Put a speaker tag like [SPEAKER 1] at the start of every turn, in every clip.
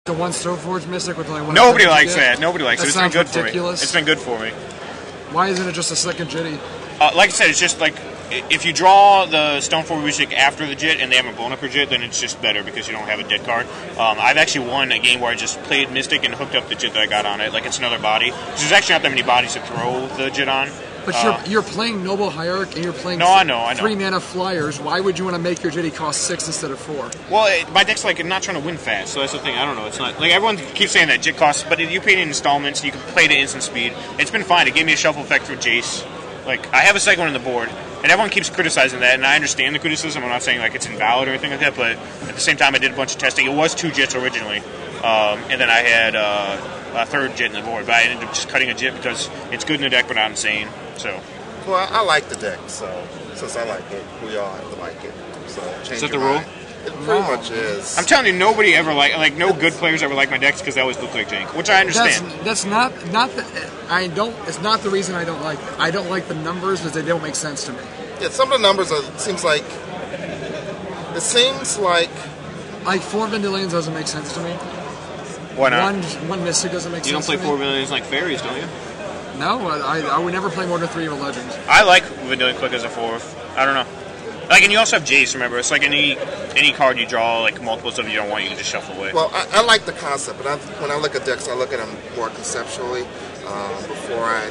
[SPEAKER 1] The one Stoneforge Mystic with like one.
[SPEAKER 2] Nobody likes that. Nobody likes it.
[SPEAKER 1] It's
[SPEAKER 2] been good
[SPEAKER 1] ridiculous.
[SPEAKER 2] for me. It's been good for me.
[SPEAKER 1] Why isn't it just a second Jitty?
[SPEAKER 2] Like I said, it's just like if you draw the Stoneforge Mystic after the Jit and they haven't blown up your Jit, then it's just better because you don't have a dead card. I've actually won a game where I just played Mystic and hooked up the Jit that I got on it. Like it's another body. There's actually not that many bodies to throw the Jit on.
[SPEAKER 1] But you're playing Noble Hierarch and you're playing
[SPEAKER 2] I know.
[SPEAKER 1] 3-mana flyers. Why would you want to make your Jitty cost 6 instead of 4?
[SPEAKER 2] Well, my deck's like I'm not trying to win fast, so that's the thing. I don't know. It's not like everyone keeps saying that Jit costs, but you pay it in installments. You can play it at instant speed. It's been fine. It gave me a shuffle effect for Jace. Like I have a second one on the board, and everyone keeps criticizing that, and I understand the criticism. I'm not saying like it's invalid or anything like that, but at the same time, I did a bunch of testing. It was 2 Jits originally, and then I had a third Jit in the board, but I ended up just cutting a Jit because it's good in the deck, but not insane. So.
[SPEAKER 3] Well, I like the deck, so since I like it, we all have to like it. So change
[SPEAKER 2] Is that the
[SPEAKER 3] your
[SPEAKER 2] rule?
[SPEAKER 3] mind. It pretty much is.
[SPEAKER 2] I'm telling you, nobody ever like no good players ever like my decks because they always look like jank, which I understand.
[SPEAKER 1] That's not the I don't. It's not the reason I don't like it. I don't like the numbers because they don't make sense to me.
[SPEAKER 3] Yeah, some of the numbers seems like
[SPEAKER 1] 4 Vendilions doesn't make sense to me.
[SPEAKER 2] Why not?
[SPEAKER 1] One Mystic doesn't make sense.
[SPEAKER 2] You don't play 4 Vendilions like fairies, don't you?
[SPEAKER 1] No, I would never play more than 3 Evil Legends.
[SPEAKER 2] I like Vendilion Click as a 4th. I don't know. Like, and you also have Jace, remember? It's like any card you draw, like multiples of you don't want, you can just shuffle away.
[SPEAKER 3] Well, I like the concept, but when I look at decks, I look at them more conceptually before I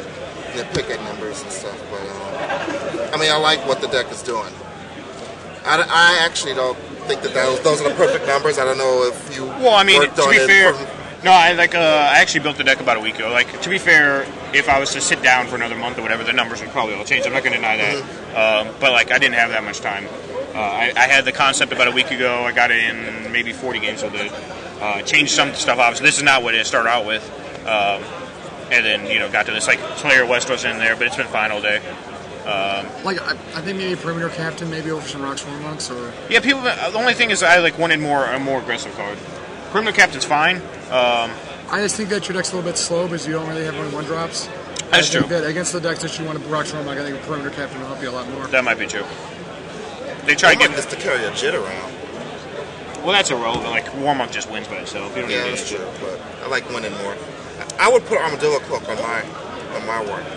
[SPEAKER 3] nitpick at numbers and stuff. But I mean, I like what the deck is doing. I actually don't think that those are the perfect numbers. I don't know if you.
[SPEAKER 2] Well, I mean,
[SPEAKER 3] worked
[SPEAKER 2] to
[SPEAKER 3] on
[SPEAKER 2] be
[SPEAKER 3] it
[SPEAKER 2] fair.
[SPEAKER 3] from,
[SPEAKER 2] No, I actually built the deck about a week ago. Like, to be fair, if I was to sit down for another month or whatever, the numbers would probably all change. I'm not going to deny that. But, like, I didn't have that much time. I had the concept about a week ago. I got it in maybe 40 games with it. Changed some stuff, obviously. This is not what it started out with. And then, got to this. Like, Slayer West was in there, but it's been fine all day.
[SPEAKER 1] I think maybe Perimeter Captain, maybe over some Rock Swarm Monks, or...
[SPEAKER 2] Yeah, people... The only thing is I, wanted a more aggressive card. Perimeter Captain's fine.
[SPEAKER 1] I just think that your deck's a little bit slow because you don't really have any 1-drops.
[SPEAKER 2] That's true.
[SPEAKER 1] That against the decks that you want to Rock Swarm Monk, I think Perimeter Captain will help you a lot more.
[SPEAKER 2] That might be true. They try to get
[SPEAKER 3] this to carry a Jit around.
[SPEAKER 2] Well, that's irrelevant. Like, Warmonk just wins by itself. You don't need
[SPEAKER 3] that's true, but I like winning more. I would put Armadillo Cloak on my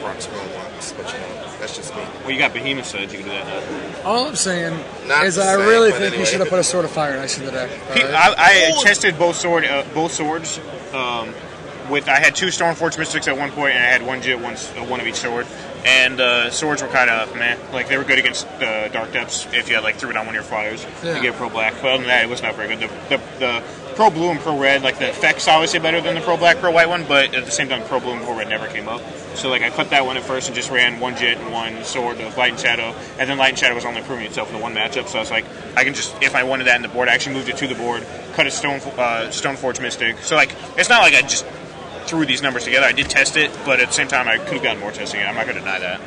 [SPEAKER 3] Rock Swarm Monks, but that's just me.
[SPEAKER 2] Well, you got Behemoth Sedge, you can do that now.
[SPEAKER 1] All I'm saying is I really think you should have put a Sword of Fire next to the deck.
[SPEAKER 2] I tested both swords. I had 2 Stormforge Mystics at one point, and I had 1 Jit, one of each sword. And the swords were kind of meh. Like, they were good against Dark Depths if you had, threw it on one of your flyers to get Pro Black. But other than that, it was not very good. The Pro Blue and Pro Red, the effects obviously better than the Pro Black, Pro White one, but at the same time, Pro Blue and Pro Red never came up. So, I cut that one at first and just ran 1 Jit and 1 sword of Light and Shadow. And then Light and Shadow was only proving itself in the 1 matchup. So I was like, I can just, if I wanted that in the board, I actually moved it to the board, cut a Stoneforge Mystic. So, it's not like I just threw these numbers together. I did test it, but at the same time, I could have gotten more testing. I'm not going to deny that.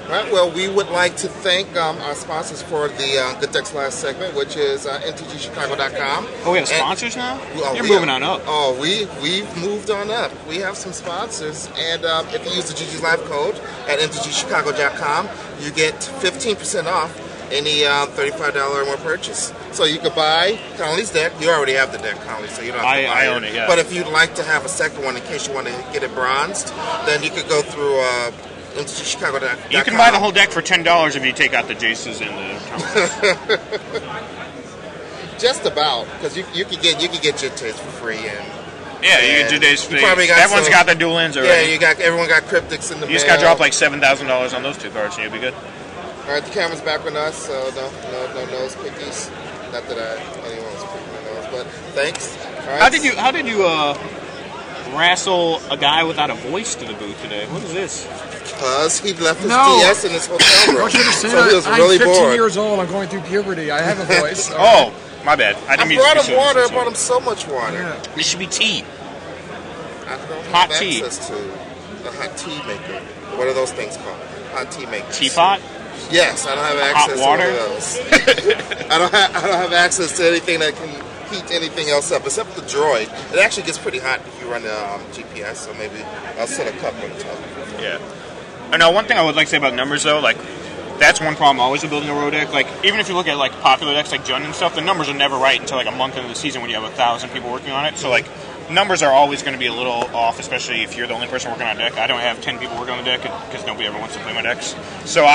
[SPEAKER 3] All right, well, we would like to thank our sponsors for the Good Decks last segment, which is mtgchicago.com.
[SPEAKER 2] Oh, we have sponsors now? You're moving on up.
[SPEAKER 3] Oh, we've moved on up. We have some sponsors, and if you use the GG's Live code at mtgchicago.com, you get 15% off any $35 or more purchase. So you could buy Conley's deck. You already have the deck, Conley, so you don't have to buy it.
[SPEAKER 2] I own it, yeah.
[SPEAKER 3] But if you'd like to have a second one in case you want to get it bronzed, then you could go through mtgchicago.com.
[SPEAKER 2] You can buy the whole deck for $10 if you take out the Jaces and the
[SPEAKER 3] Just about, because you could get Jit Taste for free, and
[SPEAKER 2] yeah, you get Jit for free. Everyone's got the dual ends already.
[SPEAKER 3] Yeah, everyone got Cryptics in the mail.
[SPEAKER 2] You just got to drop $7,000 on those 2 cards, and you'll be good.
[SPEAKER 3] All right, the camera's back on us, so no nose pickies. Not that anyone was picking my nose, but thanks. All right.
[SPEAKER 2] How did you wrestle a guy without a voice to the booth today? What is this?
[SPEAKER 3] Because he left his DS in his hotel room.
[SPEAKER 1] So
[SPEAKER 3] he was really bored.
[SPEAKER 1] I'm 15 years old. I'm going through puberty. I have a voice.
[SPEAKER 2] Oh, my bad. I didn't mean to
[SPEAKER 3] brought him water. I brought him so much water.
[SPEAKER 1] Yeah.
[SPEAKER 2] This should be tea.
[SPEAKER 3] I don't
[SPEAKER 2] hot
[SPEAKER 3] have
[SPEAKER 2] tea.
[SPEAKER 3] access to a hot tea maker. What are those things called? Hot tea makers.
[SPEAKER 2] Teapot?
[SPEAKER 3] Yes, I don't have access
[SPEAKER 2] hot water?
[SPEAKER 3] to one of those. I don't have access to anything that can heat anything else up except the Droid. It actually gets pretty hot if you run the GPS, so maybe I'll set a cup on the top.
[SPEAKER 2] Yeah. And now, one thing I would like to say about numbers, though, That's one problem always with building a road deck. Like, even if you look at, like, popular decks like Jund and stuff, the numbers are never right until, like, a month into the season when you have 1,000 people working on it. So, like, numbers are always going to be a little off, especially if you're the only person working on a deck. I don't have 10 people working on the deck because nobody ever wants to play my decks. So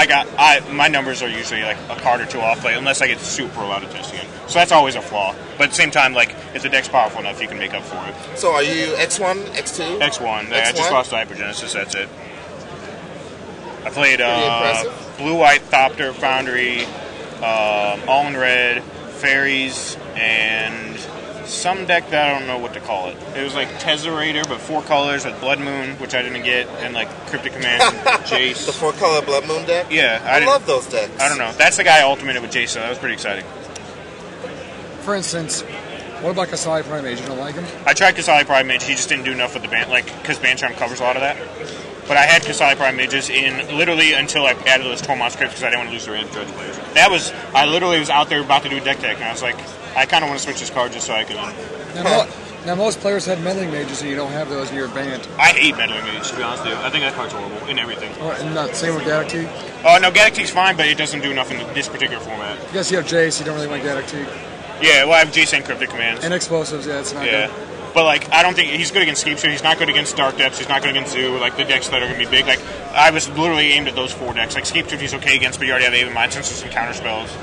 [SPEAKER 2] my numbers are usually, like, a card or two off, like, unless I get super allowed to test again. So that's always a flaw. But at the same time, like, if the deck's powerful enough, you can make up for it.
[SPEAKER 3] So are you X1, X2?
[SPEAKER 2] X1. I just lost to Hypergenesis, that's it. I played Blue-White, Thopter, Foundry, All in Red, Fairies, and some deck that I don't know what to call it. It was like Tesserator, but 4 colors with Blood Moon, which I didn't get, and like Cryptic Command, Jace.
[SPEAKER 3] The 4-color Blood Moon deck?
[SPEAKER 2] Yeah.
[SPEAKER 3] I love those decks.
[SPEAKER 2] I don't know. That's the guy I ultimated with Jace, so that was pretty exciting.
[SPEAKER 1] For instance, what about Kasali Primate? You don't like him?
[SPEAKER 2] I tried Kasali Primate. He just didn't do enough with the Bant, like, because Bant Charm covers a lot of that. But I had Kasali Prime Mages in literally until I added those Tormod scripts because I didn't want to lose the Red Dredge players. I literally was out there about to do a deck tech, and I was like, I kind of want to switch this card just so I can.
[SPEAKER 1] Now most players have Meddling Mages, and you don't have those in your Bant.
[SPEAKER 2] I hate Meddling Mages, to be honest with you. I think that card's horrible in everything.
[SPEAKER 1] And not same with Gaddock.
[SPEAKER 2] Oh, no, Gaddock's fine, but it doesn't do enough in this particular format.
[SPEAKER 1] I guess you have Jace, you don't really want Gaddock.
[SPEAKER 2] Yeah, well, I have Jace and Cryptic Commands.
[SPEAKER 1] And Explosives, yeah, it's not good.
[SPEAKER 2] But, like, I don't think he's good against Scape Shift. He's not good against Dark Depths. He's not good against Zoo, like, the decks that are going to be big. Like, I was literally aimed at those 4 decks. Like, Scape Shift he's okay against, but you already have Aven Mind Sensors and counter spells.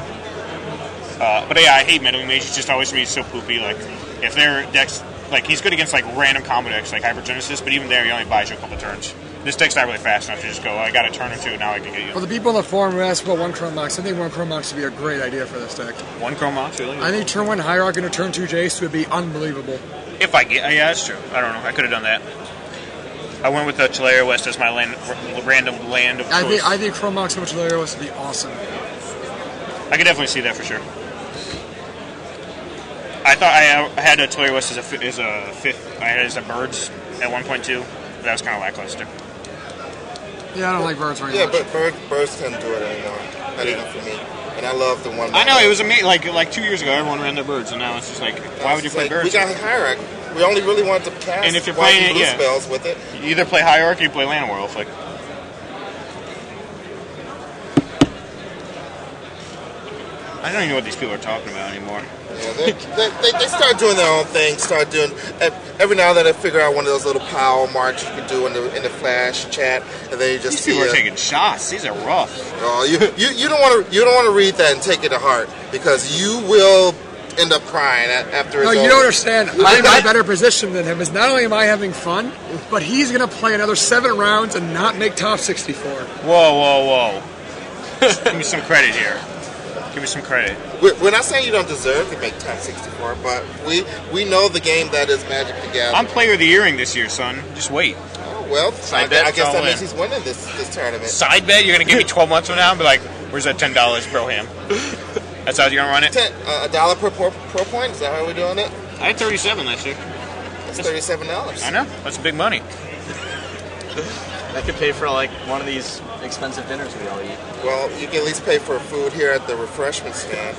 [SPEAKER 2] But, yeah, I hate Meddling Mage. He's just always be so poopy. Like, if their decks, like, he's good against, like, random combo decks, like Hypergenesis, but even there, he only buys you a couple turns. This deck's not really fast enough to just go, I got a turn or two, now I can get you.
[SPEAKER 1] For the people in the forum who asked about 1 Chrome Mox, I think 1 Chrome Mox would be a great idea for this deck.
[SPEAKER 2] 1 Chrome Mox, really?
[SPEAKER 1] I think turn 1 Hierarch and a turn 2 Jace would be unbelievable.
[SPEAKER 2] If I get, yeah, that's true. I don't know. I could have done that. I went with the Teleria West as my random land of choice.
[SPEAKER 1] I think Chrome Mox over Teleria West would be awesome.
[SPEAKER 2] I could definitely see that for sure. I thought I had a Teleria West as a 5th. I had it as a Birds at 1.2. That was kind of lackluster.
[SPEAKER 1] Yeah, I don't like Birds very much.
[SPEAKER 3] Yeah, but Birds can't do it anymore. Not even for me. And I love the one.
[SPEAKER 2] I know, it was amazing. Like 2 years ago, everyone ran their Birds, and now it's just like, why would you play Birds?
[SPEAKER 3] We got Hierarch. We only really wanted to cast
[SPEAKER 2] and if you're playing
[SPEAKER 3] blue spells with it.
[SPEAKER 2] You either play Hierarch or you play Land World. Like, I don't even know what these people are talking about anymore.
[SPEAKER 3] Yeah, they start doing their own thing. Start doing every now and then they figure out one of those little power marks you can do in the Flash chat, and then you just
[SPEAKER 2] these people are taking shots. These are rough.
[SPEAKER 3] Oh, you don't want to read that and take it to heart because you will end up crying after it's over.
[SPEAKER 1] You don't understand. I'm in a better position than him. Is not only am I having fun, but he's going to play another 7 rounds and not make top 64.
[SPEAKER 2] Whoa. Give me some credit here. Give me some credit.
[SPEAKER 3] We're not saying you don't deserve to make top 64, but we know the game that is Magic the Gathering.
[SPEAKER 2] I'm Player of the Year this year, son. Just wait.
[SPEAKER 3] Oh, well, I guess that means he's winning this tournament.
[SPEAKER 2] Side bet? You're going to give me 12 months from now and be like, where's that $10 pro ham? That's how you're going to run it?
[SPEAKER 3] $1 per point? Is that how we're doing it?
[SPEAKER 2] I had 37 last year.
[SPEAKER 3] That's $37.
[SPEAKER 2] I know. That's big money.
[SPEAKER 4] That could pay for like one of these expensive dinners we all eat.
[SPEAKER 3] Well, you can at least pay for food here at the refreshment stand.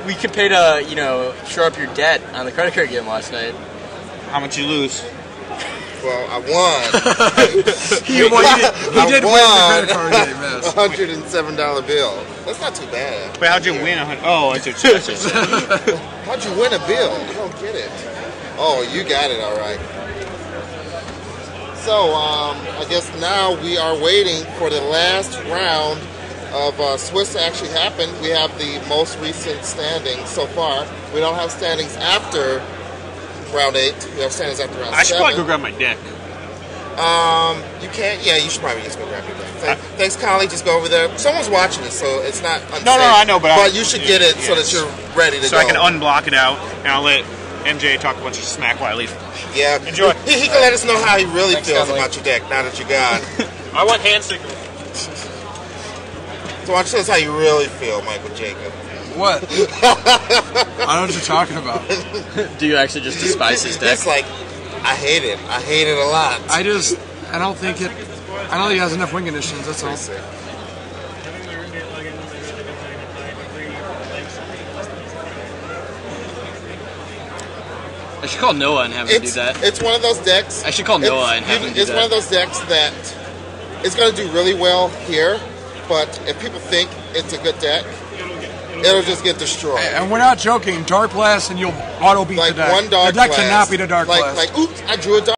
[SPEAKER 4] We could pay to, shore up your debt on the credit card game last night.
[SPEAKER 2] How much you lose?
[SPEAKER 3] Well, I won.
[SPEAKER 1] he did win the credit card game, yes.
[SPEAKER 3] $107 bill. That's not too bad.
[SPEAKER 2] But how'd you win? Oh, I see.
[SPEAKER 3] How'd you win a bill? I don't get it. Oh, you got it all right. So, I guess now we are waiting for the last round of Swiss to actually happen. We have the most recent standings so far. We don't have standings after round 8. We have standings after round 7.
[SPEAKER 2] I should probably go grab my deck.
[SPEAKER 3] You can't? Yeah, you should probably just go grab your deck. Thanks, Conley. Just go over there. Someone's watching it, so it's not unsafe.
[SPEAKER 2] No, I know, but
[SPEAKER 3] you should get it so that you're ready to go.
[SPEAKER 2] So I can unblock it out, and I'll let MJ talk a bunch of smack while I leave.
[SPEAKER 3] Yeah.
[SPEAKER 2] Enjoy.
[SPEAKER 3] He can let us know how he really feels about your deck now that you're gone.
[SPEAKER 2] I want hand signals.
[SPEAKER 3] So why don't you tell us how you really feel, Michael Jacob?
[SPEAKER 1] What? I don't know what you're talking about.
[SPEAKER 4] Do you actually just despise his deck?
[SPEAKER 3] It's like, I hate it. I hate it a lot.
[SPEAKER 1] I don't think it has enough win conditions, that's all.
[SPEAKER 4] I should call Noah and have him do that.
[SPEAKER 3] It's one of those decks.
[SPEAKER 4] I should call Noah and have him do that.
[SPEAKER 3] It's one of those decks that it's going to do really well here But if people think it's a good deck, it'll just get destroyed.
[SPEAKER 1] And we're not joking. Dark Blast and you'll auto beat
[SPEAKER 3] Like
[SPEAKER 1] the deck.
[SPEAKER 3] one Dark
[SPEAKER 1] the deck
[SPEAKER 3] Blast,
[SPEAKER 1] cannot beat a Dark Blast.
[SPEAKER 3] Like, oops, I drew a Dark